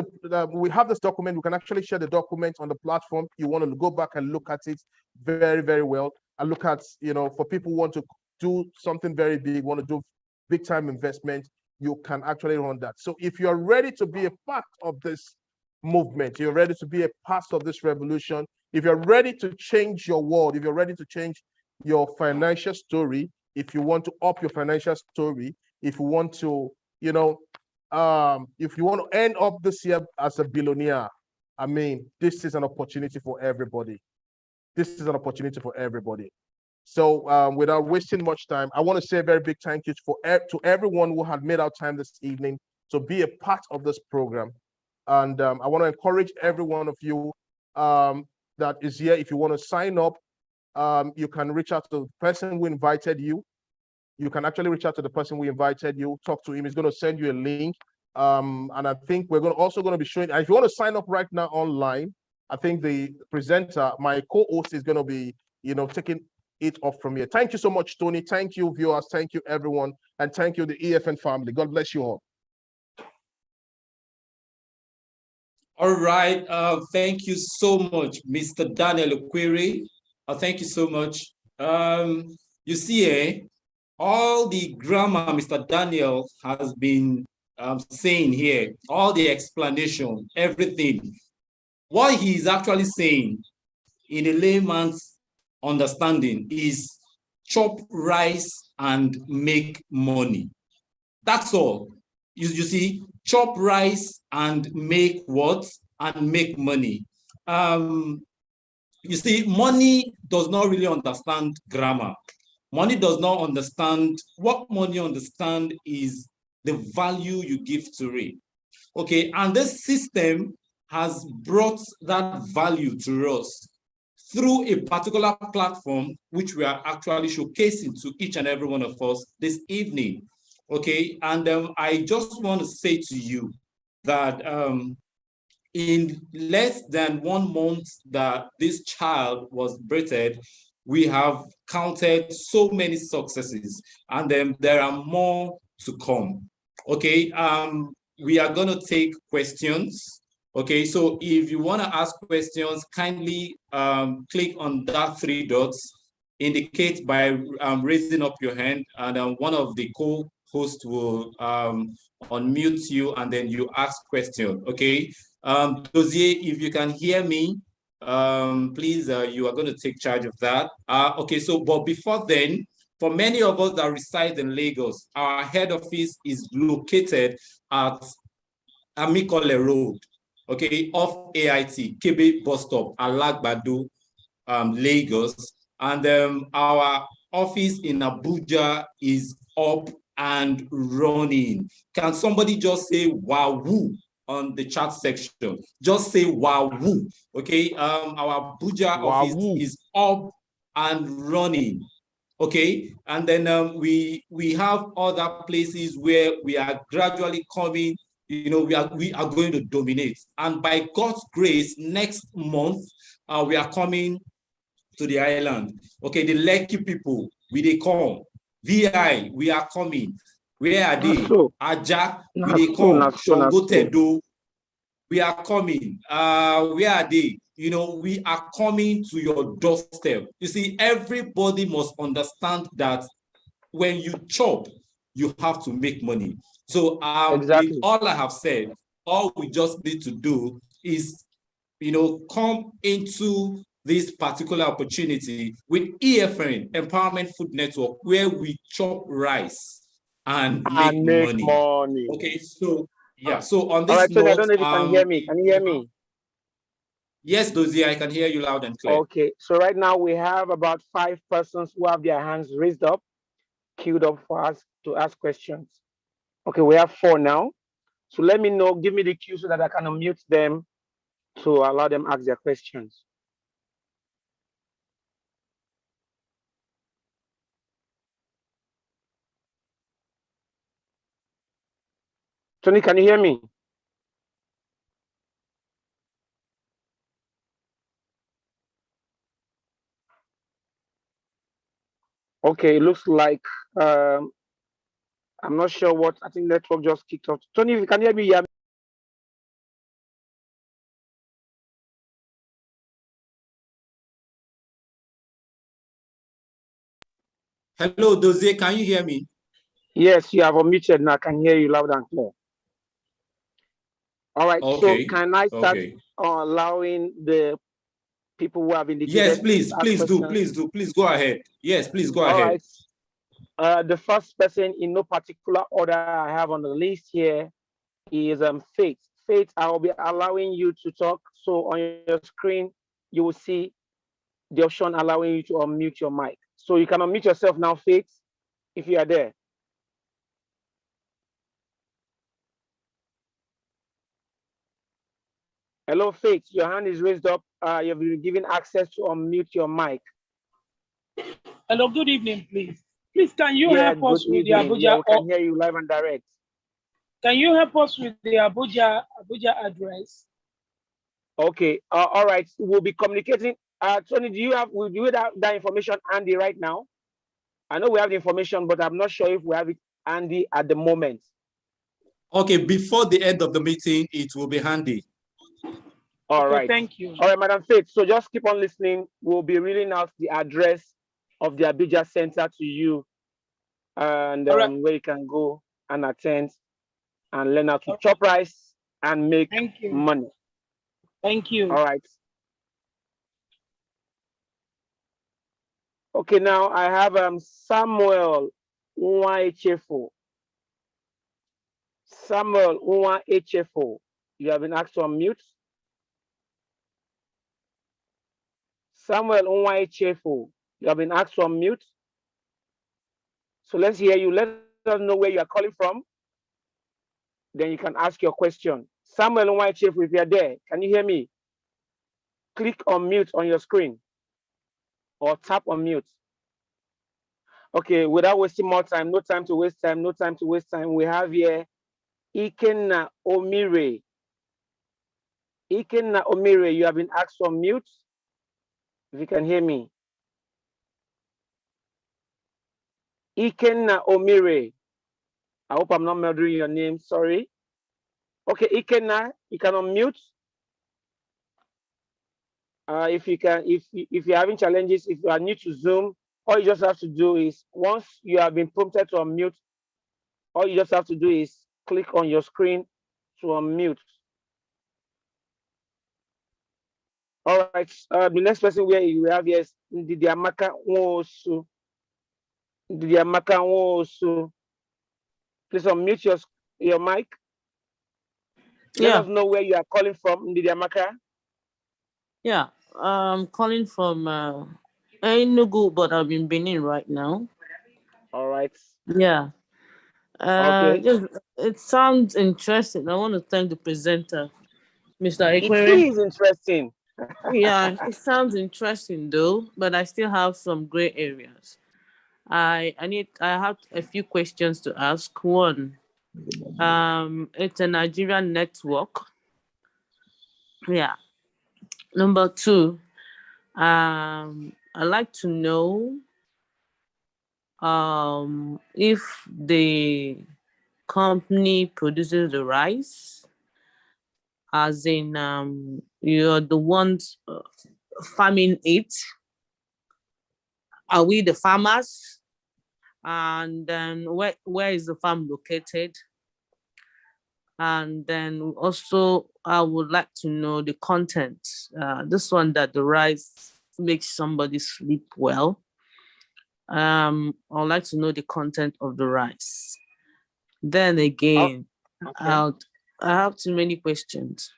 we have this document. We can actually share the document on the platform. You want to go back and look at it very, very well. And look at, for people who want to do something very big, want to do big time investment, you can actually run that. So if you're ready to be a part of this movement, you're ready to be a part of this revolution, if you're ready to change your world, if you're ready to change your financial story, if you want to up your financial story, if you want to, if you want to end up this year as a billionaire, I mean, this is an opportunity for everybody. This is an opportunity for everybody. So without wasting much time, I want to say a very big thank you to everyone who had made out time this evening to be a part of this program. And I want to encourage every one of you that is here. If you want to sign up, you can reach out to the person who invited you. You can actually reach out to the person who invited you, talk to him. He's going to send you a link. And I think we're also going to be showing, and if you want to sign up right now online, I think the presenter, my co-host, is going to be, taking it off from here. Thank you so much, Tony. Thank you, viewers. Thank you, everyone. And thank you, the EFN family. God bless you all. All right. Thank you so much, Mr. Daniel Okwiri. Thank you so much. You see, all the grammar Mr. Daniel has been saying here, all the explanation, everything, what he's actually saying in a layman's understanding is chop rice and make money. That's all. You see, chop rice and make what? And make money. You see, money does not really understand grammar. Money does not understand, what money understand is the value you give to it. Okay, and this system has brought that value to us through a particular platform, which we are actually showcasing to each and every one of us this evening. Okay, and I just want to say to you that in less than 1 month that this child was birthed, we have counted so many successes, and then there are more to come. Okay, we are going to take questions. Okay, so if you want to ask questions, kindly click on that 3 dots, indicate by raising up your hand, and one of the co-hosts will unmute you, and then you ask question. Okay, Dozier, if you can hear me, please, you are going to take charge of that. Okay, so, but before then, for many of us that reside in Lagos, our head office is located at Amikole Road, okay, off AIT, Kebe bus stop, Alagbado, Lagos. And our office in Abuja is up and running. Can somebody just say wahoo on the chat section? Just say wahoo, okay? Our Abuja office is up and running. Okay, and then we have other places where we are gradually coming. You know, we are going to dominate, and by God's grace, next month we are coming to the island. Okay, the Lekki people, they come. VI, we are coming. Where are they? Aja, they come. Songo Tedo, we are coming. Where are they? You know, we are coming to your doorstep. You see, everybody must understand that when you chop, you have to make money. So with all I have said, all we just need to do is, you know, come into this particular opportunity with EFN, Empowerment Food Network, where we chop rice and make money. Okay, so yeah, so on this note, I don't know if you can hear me. Can you hear me? Yes, Dozie, I can hear you loud and clear. Okay, so right now we have about 5 persons who have their hands raised up, queued up for us to ask questions. Okay, we have 4 now. So let me know, give me the cue so that I can unmute them to allow them ask their questions. Tony, can you hear me? Okay, it looks like I'm not sure what, I think network just kicked off. Tony, if you can hear me, yeah. Hello, Dozie, can you hear me? Yes, you have unmuted now. I can hear you loud and clear. All right, okay. So can I start allowing the people who have indicated? Yes, please go ahead. Yes, please go ahead. All right. The first person in no particular order I have on the list here is Faith. Faith, I will be allowing you to talk. So on your screen, you will see the option allowing you to unmute your mic. So you can unmute yourself now, Faith, if you are there. Hello, Faith, your hand is raised up. You've been given access to unmute your mic. Hello, good evening, please. Please, can you help us with the Abuja? Yeah, we can hear you live and direct. Can you help us with the Abuja address? Okay, all right. We'll be communicating. Tony, do you have that information handy right now? I know we have the information, but I'm not sure if we have it handy at the moment. Okay, before the end of the meeting, it will be handy. All right. Thank you. All right, Madam Faith. So just keep on listening. We'll be reading out the address of the Abuja Center to you, and where you can go and attend and learn how to chop rice and make money. Thank you. All right. Okay, now I have Samuel Nwa-Echefo. Samuel Nwa-Echefo. You have been asked to unmute. Samuel Nwa-Echefo. You have been asked to unmute. So let's hear you. Let us know where you are calling from. Then you can ask your question. Samuel Nwa-Echefo, if you are there, can you hear me? Click on mute on your screen or tap on mute. Okay, without wasting more time, no time to waste time, no time to waste time. We have here Ikenna Omire. Ikenna Omire, you have been asked to unmute. If you can hear me. Ikenna Omire. I hope I'm not murdering your name, sorry. Okay, Ikenna, you can unmute. If you're having challenges, if you are new to Zoom, all you just have to do is, once you have been prompted to unmute, all you just have to do is click on your screen to unmute. All right, the next person we have here is Ndidiamaka Nwosu. Ndidiamaka Nwosu. Please unmute your mic. Let us know where you are calling from, Ndidiamaka. Yeah, I'm calling from Enugu, but I'm in Benin right now. All right. Yeah. Okay. It sounds interesting. I want to thank the presenter, Mr. Ekwere. It is interesting. Yeah, it sounds interesting though, but I still have some gray areas. I have a few questions to ask. One, it's a Nigerian network. Yeah. Number two, I'd like to know if the company produces the rice, as in you're the ones farming it. Are we the farmers? And then where is the farm located? And then also I would like to know the content. This one, that the rice makes somebody sleep well. I'd like to know the content of the rice. Then again, okay. I have too many questions.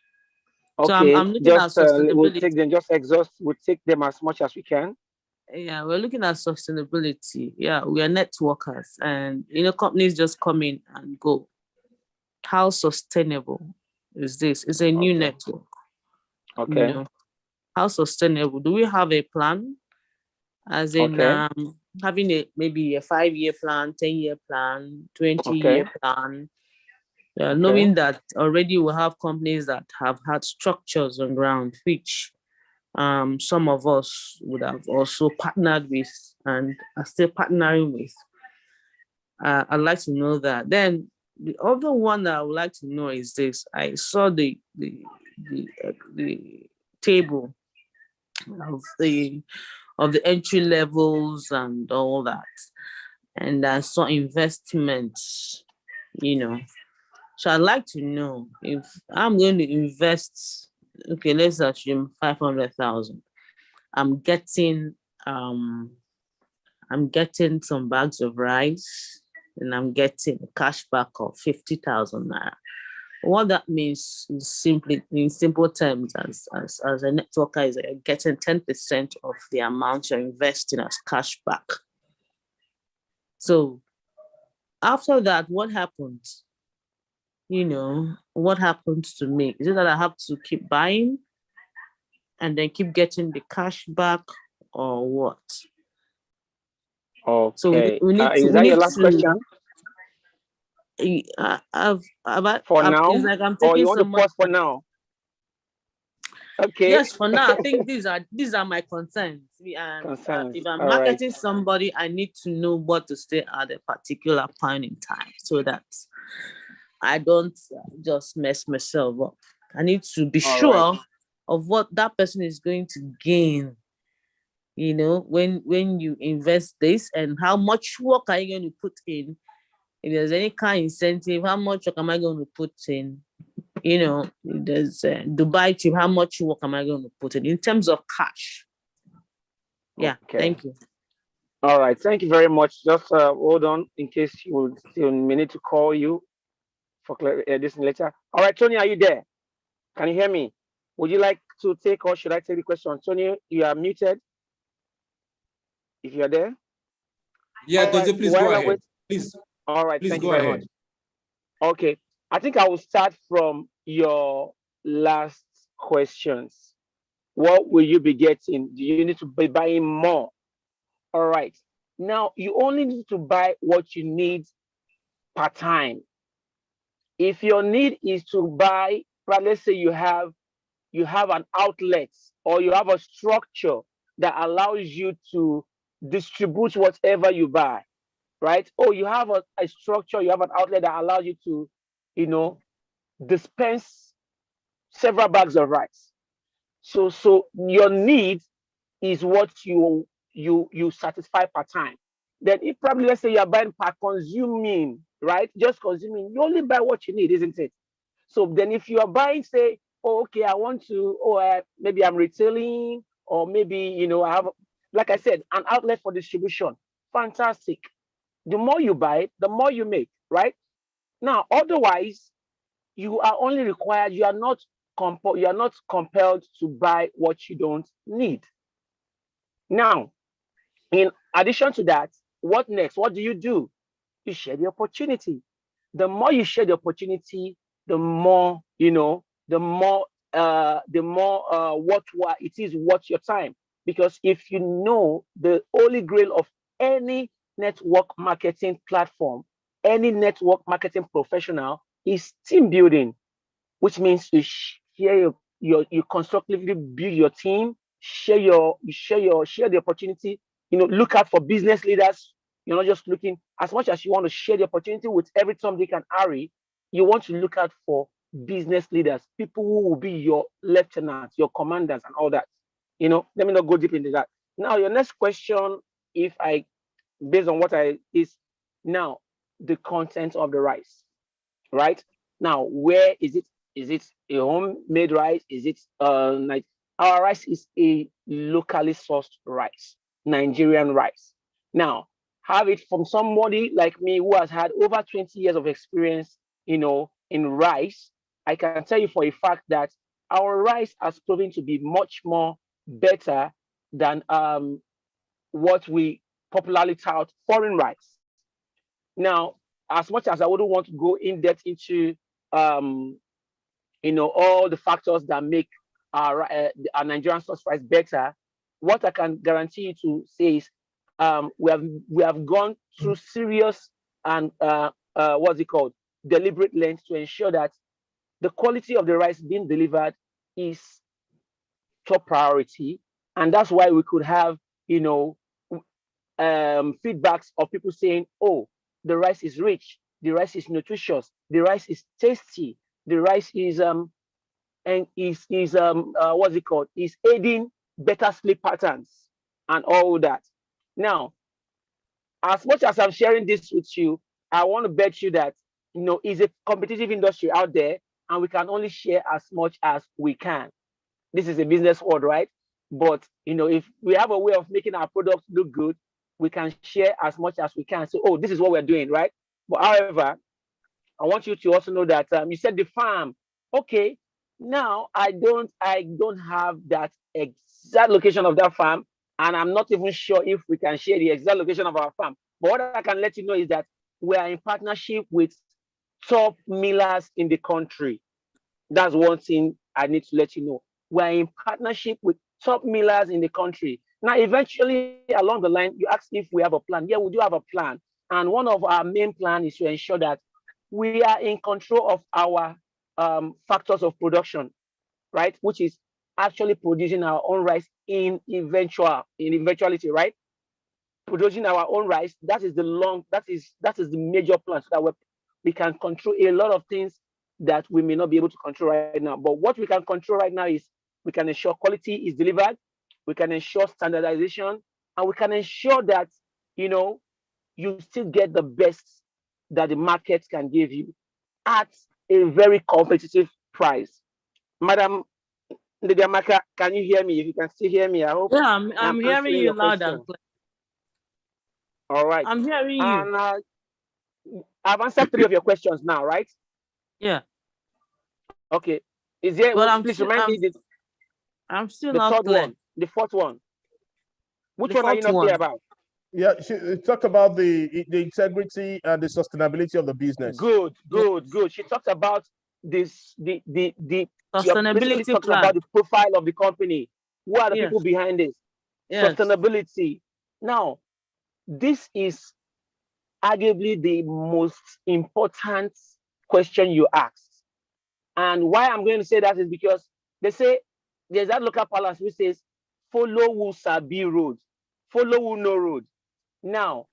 Okay, so I'm looking at sustainability. We'll take them as much as we can. Yeah, we're looking at sustainability. Yeah, we are networkers, and companies just come in and go. How sustainable is this? It's a new network. Okay. How sustainable? Do we have a plan? As in having maybe a 5-year plan, 10-year plan, 20-year plan. Knowing that already we have companies that have had structures on ground, which some of us would have also partnered with and are still partnering with. I'd like to know that. Then the other one that I would like to know is this. I saw the table of the entry levels and all that, and I saw investments. So I'd like to know, if I'm going to invest, okay, let's assume 500,000. I'm getting some bags of rice, and I'm getting a cashback of 50,000 naira. What that means is simply, in simple terms, as a networker, is getting 10% of the amount you're investing as cashback. So after that, what happens? What happens to me? Is it that I have to keep buying and then keep getting the cash back, or what? Okay. So we need is that your last question? For now, it's like I'm taking, or you want to pause for now? Okay. Yes, for now. I think these are my concerns. If I'm marketing somebody, I need to know what to say at a particular point in time, so that I don't just mess myself up. I need to be sure of what that person is going to gain, when you invest this, and how much work are you going to put in. If there's any kind of incentive, how much work am I going to put in? There's Dubai trip, how much work am I going to put in terms of cash? Yeah, thank you. All right, thank you very much. Just hold on in case you will still need to call you for this later. All right, Tony, are you there? Can you hear me? Would you like to take or should I take the question? Tony, you are muted. If you are there. Yeah, does it please go ahead? Please. All right, please thank go you very ahead. much. Okay, I think I will start from your last questions. What will you be getting? Do you need to be buying more? All right. Now, you only need to buy what you need per time. If your need is to buy, but let's say you have an outlet or you have a structure that allows you to distribute whatever you buy, right? Or you have a structure, you have an outlet that allows you to, dispense several bags of rice. So your need is what you satisfy per time. Then if probably let's say you're buying per consuming, right? Just consuming, you only buy what you need, isn't it? So then if you are buying, say, oh, okay, I want to, maybe I'm retailing, or maybe, I have, like I said, an outlet for distribution. Fantastic. The more you buy, the more you make, right? Now, otherwise, you are only required, you are not compelled to buy what you don't need. Now, in addition to that, what next? What do? You share the opportunity. The more you share the opportunity, the more, the more it is worth your time. Because if you know, the holy grail of any network marketing platform, any network marketing professional is team building, which means you share you constructively build your team, share the opportunity, look out for business leaders. You're not just looking, as much as you want to share the opportunity with every Tom, Dick, and Harry, you want to look out for business leaders, people who will be your lieutenants, your commanders, and all that. Let me not go deep into that. Now, your next question, based on what is now the content of the rice, right? Now, where is it? Is it a homemade rice? Is it like our rice is a locally sourced rice, Nigerian rice. Now, have it from somebody like me who has had over 20 years of experience, in rice. I can tell you for a fact that our rice has proven to be much more better than what we popularly tout foreign rice. Now, as much as I wouldn't want to go in depth into all the factors that make our Nigerian source rice better, what I can guarantee you to say is we have gone through serious and what's it called, deliberate lengths to ensure that the quality of the rice being delivered is top priority, and that's why we could have feedbacks of people saying, oh, the rice is rich, the rice is nutritious, the rice is tasty, the rice is what's it called, is aiding better sleep patterns and all that. Now, as much as I'm sharing this with you, I want to bet you that it's a competitive industry out there, and we can only share as much as we can. This is a business world, right? But if we have a way of making our products look good, we can share as much as we can. So, oh, this is what we're doing, right? But however, I want you to also know that you said the farm. Okay, now I don't have that exact location of that farm, and I'm not even sure if we can share the exact location of our farm. But what I can let you know is that we are in partnership with top millers in the country. That's one thing I need to let you know. We're in partnership with top millers in the country. Now, eventually, along the line, you ask if we have a plan. Yeah, we do have a plan. And one of our main plans is to ensure that we are in control of our factors of production, right? Which is actually producing our own rice in eventuality, right? Producing our own rice, that is the major plan, so that we can control a lot of things that we may not be able to control right now. But what we can control right now is we can ensure quality is delivered, we can ensure standardization, and we can ensure that you still get the best that the market can give you at a very competitive price. Madam Ndidiamaka, can you hear me? If you can still hear me, I hope Yeah, I'm hearing you loud and clear. All right. I'm hearing you. And I've answered 3 of your questions now, right? Yeah. Okay. Is there? But Please remind me I'm still the not third clear. one, the fourth one. Which The one are you fourth not clear one. about? Yeah, she talked about the integrity and the sustainability of the business. Good. She talked about this. You're basically Sustainability talking plan. about the profile of the company. Who are the Yes. people behind this? Yes. Sustainability. Now, this is arguably the most important question you asked. And why I'm going to say that is because they say there's that local palace which says, follow who sabi road, follow who no road. Now,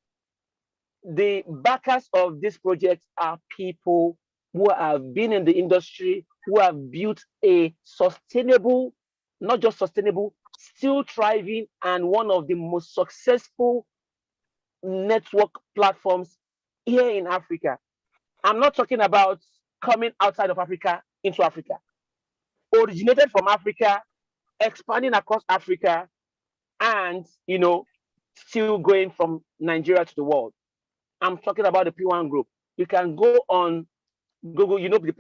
the backers of this project are people who have been in the industry, who have built a sustainable, not just sustainable, still thriving, and one of the most successful network platforms here in Africa. I'm not talking about coming outside of Africa into Africa. Originated from Africa, expanding across Africa, and still going from Nigeria to the world. I'm talking about the P1 Group. You can go on Google, the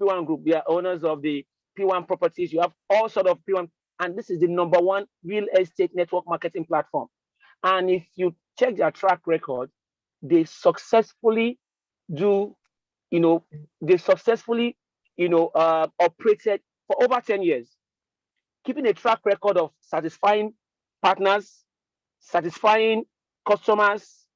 P1 Group. They are owners of the P1 properties. You have all sort of P1, and this is the #1 real estate network marketing platform. And if you check their track record, they successfully operated for over 10 years, keeping a track record of satisfying partners, satisfying customers,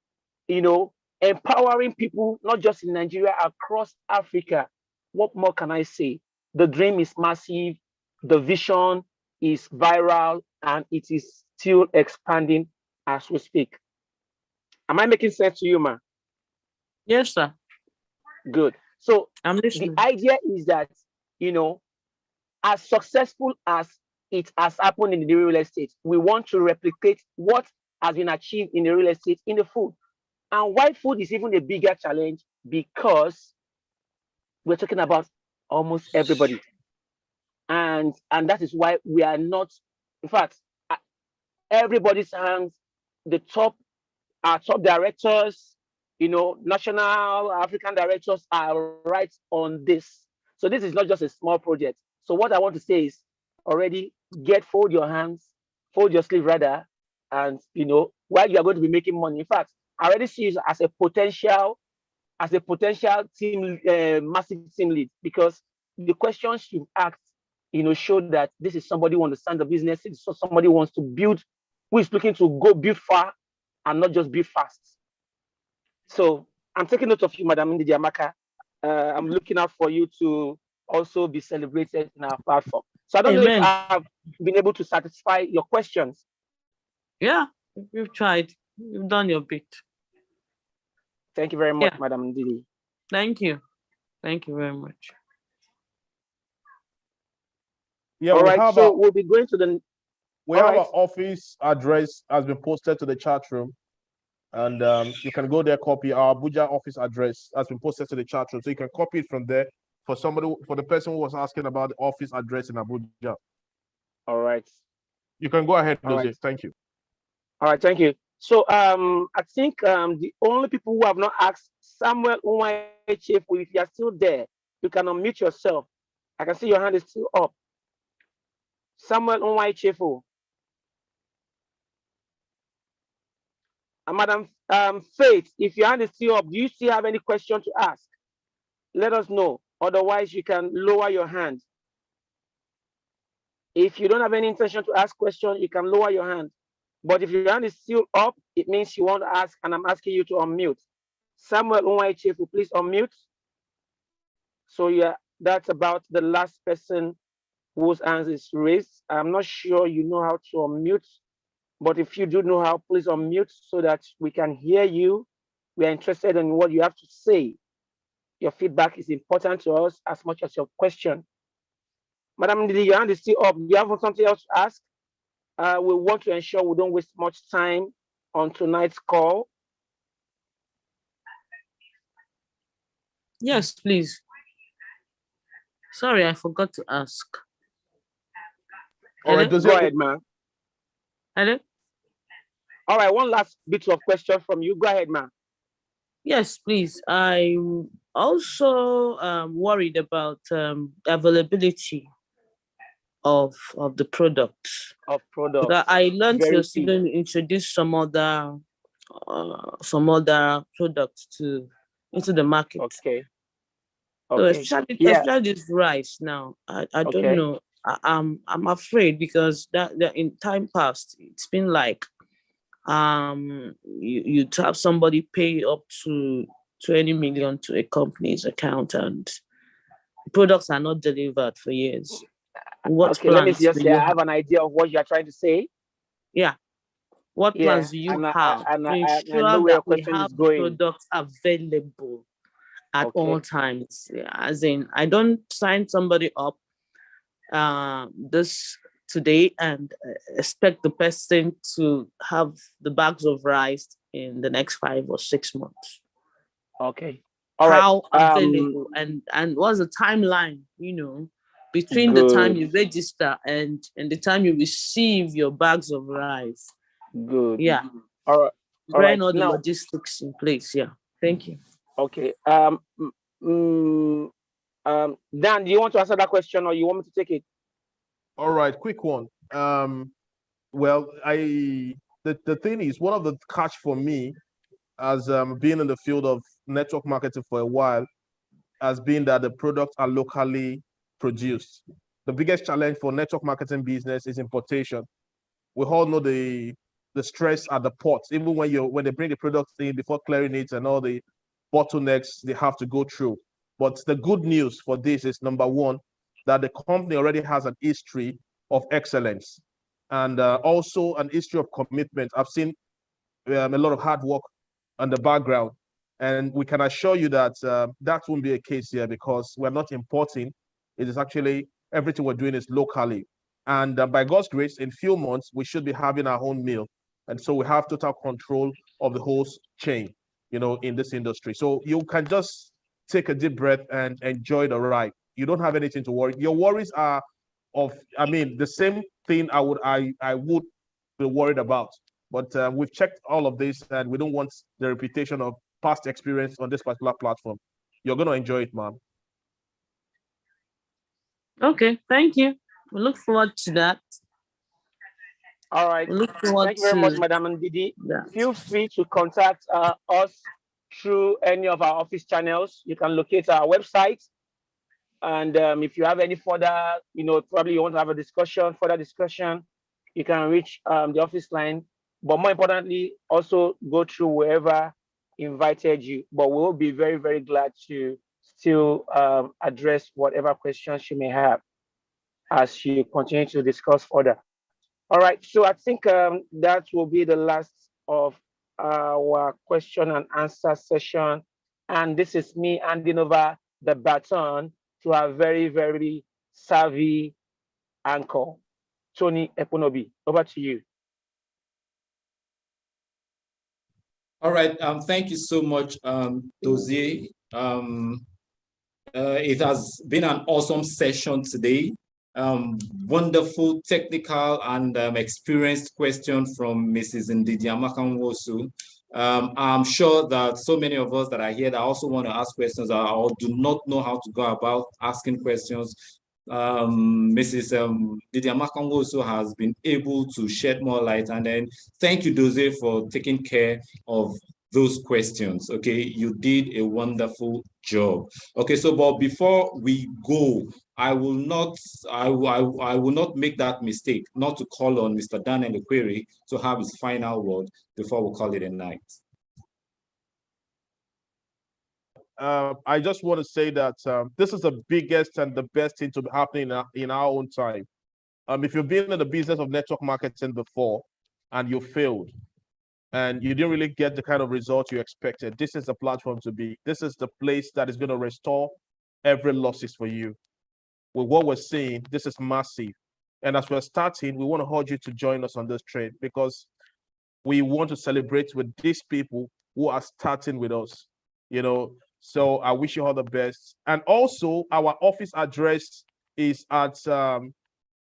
empowering people, not just in Nigeria, across Africa. What more can I say? The dream is massive, the vision is viral, and it is still expanding as we speak. Am I making sense to you, ma? Yes, sir. Good. So I'm listening. The idea is that, as successful as it has happened in the real estate, we want to replicate what has been achieved in the real estate in the food. And why food is even a bigger challenge, because we're talking about almost everybody. And that is why we are not, in fact, everybody's hands, our top directors, national African directors are right on this. So this is not just a small project. So what I want to say is already fold your hands, fold your sleeve rather, and while you are going to be making money. In fact, I already see you as a potential team, massive team lead, because the questions you've asked, show that this is somebody who understands the business. It's somebody who wants to build, who is looking to go build far and not just build fast. So I'm taking note of you, Madam Ndidi Amaka. I'm looking out for you to also be celebrated in our platform. So I don't know if I've been able to satisfy your questions. Yeah, you've tried. You've done your bit. Thank you very much, Madam Ndidi. Thank you. Thank you very much. Yeah, all right. So we'll be going to the. We have our office address has been posted to the chat room, and you can go there, copy our Abuja office address has been posted to the chat room, so you can copy it from there for the person who was asking about the office address in Abuja. All right. You can go ahead, Jose. Right. Thank you. All right, thank you. So I think the only people who have not asked, Samuel Unwaichefu, if you are still there, you can unmute yourself. I can see your hand is still up. Samuel Unwaichefu. Madam Faith, if your hand is still up, do you still have any question to ask? Let us know. Otherwise, you can lower your hand. If you don't have any intention to ask questions, you can lower your hand. But if your hand is still up, it means you want to ask, and I'm asking you to unmute. Samuel Unwaichefu, please unmute. So yeah, that's about the last person whose hand is raised. I'm not sure you know how to unmute, but if you do know how, please unmute so that we can hear you. We are interested in what you have to say. Your feedback is important to us as much as your question. Madam Ndidi, your hand is still up. Do you have something else to ask? We want to ensure we don't waste much time on tonight's call. Yes, please. Sorry, I forgot to ask. All right, go ahead, man. Hello? All right, one last bit of question from you. Go ahead, ma'am. Yes, please. I'm also worried about availability of the product. Of product. I learned you're still going to introduce some other products into the market. Okay. So especially this rice now. I don't know. I'm afraid because that in time past it's been like you have somebody pay up to 20 million to a company's account and products are not delivered for years. What let me just say I have an idea of what you are trying to say. Yeah. What plans do you have to ensure that we have the products available at all times? As in, I don't sign somebody up this today and expect the person to have the bags of rice in the next 5 or 6 months. Okay. How available and what's the timeline, between the time you register and the time you receive your bags of rice? Good. Yeah. All right. All the logistics in place. Yeah. Thank you. Okay. Dan, do you want to answer that question or you want me to take it? All right, quick one. Well, the thing is, one of the catch for me as being in the field of network marketing for a while has been that the products are locally produced. The biggest challenge for network marketing business is importation. We all know the stress at the ports, even when they bring the products in before clearing it and all the bottlenecks they have to go through. But the good news for this is, number one, that the company already has an history of excellence and also an history of commitment. I've seen a lot of hard work on the background, and we can assure you that that won't be a case here because we're not importing. It is actually everything we're doing is locally. And by God's grace, in few months, we should be having our own mill. And so we have total control of the whole chain, in this industry. So you can just take a deep breath and enjoy the ride. You don't have anything to worry. Your worries are the same thing I would be worried about. But we've checked all of this and we don't want the reputation of past experience on this particular platform. You're going to enjoy it, ma'am. Okay, thank you. We look forward to that. All right. Thank you very much, Madam Ndidi. Feel free to contact us through any of our office channels. You can locate our website. And if you have any further, probably you want to have a further discussion, you can reach the office line. But more importantly, also go through whoever invited you. But we will be very, very glad to still address whatever questions you may have as you continue to discuss further. All right, so I think that will be the last of our question and answer session. And this is me handing over the baton to our very, very savvy anchor, Tony Eponobi. Over to you. All right, thank you so much, Dozie. It has been an awesome session today. Wonderful technical and experienced question from Mrs. Ndidi Amakanwosu. I'm sure that so many of us that are here that also want to ask questions or do not know how to go about asking questions. Mrs. Ndidi Amakanwosu has been able to shed more light. And then thank you, Dozie, for taking care of those questions. Okay, you did a wonderful job. Okay, so but before we go, I will not make that mistake not to call on Mr. Dan Elequere to have his final word before we call it a night. I just want to say that this is the biggest and the best thing to be happening in our own time. If you've been in the business of network marketing before and you failed and you didn't really get the kind of result you expected, this is the platform to be. This is the place that is going to restore every losses for you. With what we're seeing, this is massive. And as we're starting, we want to urge you to join us on this trade because we want to celebrate with these people who are starting with us, So I wish you all the best. And also, our office address is at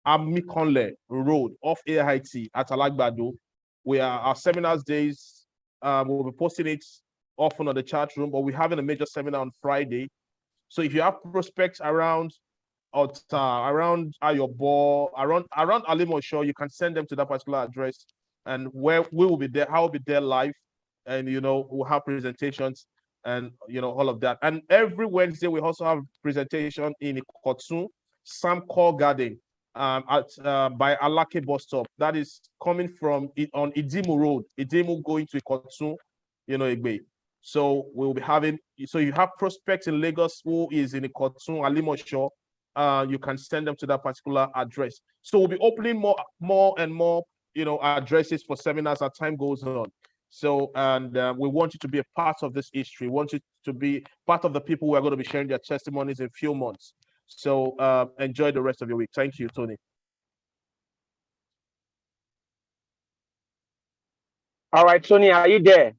Amikonle Road off AIT at Alagbado. our seminars days. We'll be posting it often on the chat room, but we're having a major seminar on Friday. So if you have prospects around around Ayobo, around Alimosho, you can send them to that particular address, and where we will be there. I will be there live, and we'll have presentations and all of that. And every Wednesday we also have presentation in Ikotun, Sam Core Garden, by Alake bus stop. That is coming from on Idimu Road, Idimu going to Ikotun, Igbe. So we'll be having. So you have prospects in Lagos who is in Ikotun, Alimosho. You can send them to that particular address. So we'll be opening more and more, addresses for seminars as time goes on. So, and we want you to be a part of this history. We want you to be part of the people who are going to be sharing their testimonies in a few months. So enjoy the rest of your week. Thank you, Tony. All right, Tony, are you there?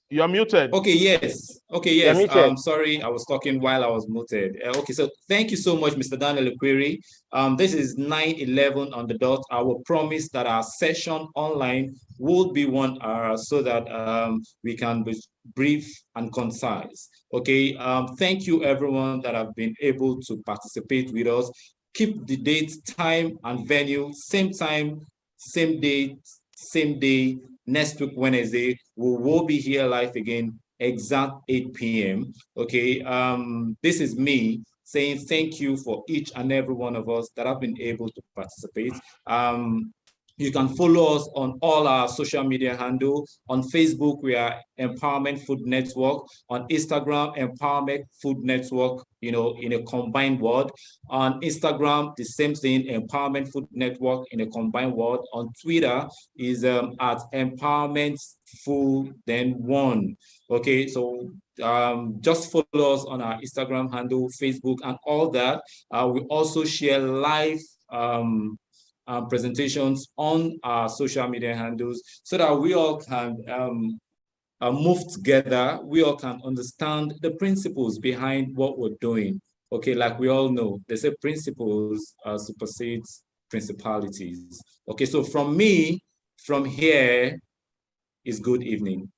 You're muted. Okay, yes. Okay, yes. Sorry, I was talking while I was muted. Okay, so thank you so much, Mr. Daniel Equiri. This is 9:11 on the dot. I will promise that our session online will be 1 hour so that we can be brief and concise. Okay, thank you everyone that have been able to participate with us. Keep the date, time, and venue, same time, same date, same day. Next week, Wednesday, we will be here live again, exact 8 p.m. Okay, this is me saying thank you for each and every one of us that have been able to participate. You can follow us on all our social media handles. On Facebook, we are Empowerment Food Network. On Instagram, Empowerment Food Network, in a combined word. On Instagram, the same thing, Empowerment Food Network in a combined word. On Twitter is at Empowerment Food, then one. Okay, so just follow us on our Instagram handle, Facebook, and all that. We also share live presentations on our social media handles so that we all can move together. We all can understand the principles behind what we're doing. Okay, like we all know, they say principles supersedes principalities. Okay, so from me, from here is good evening.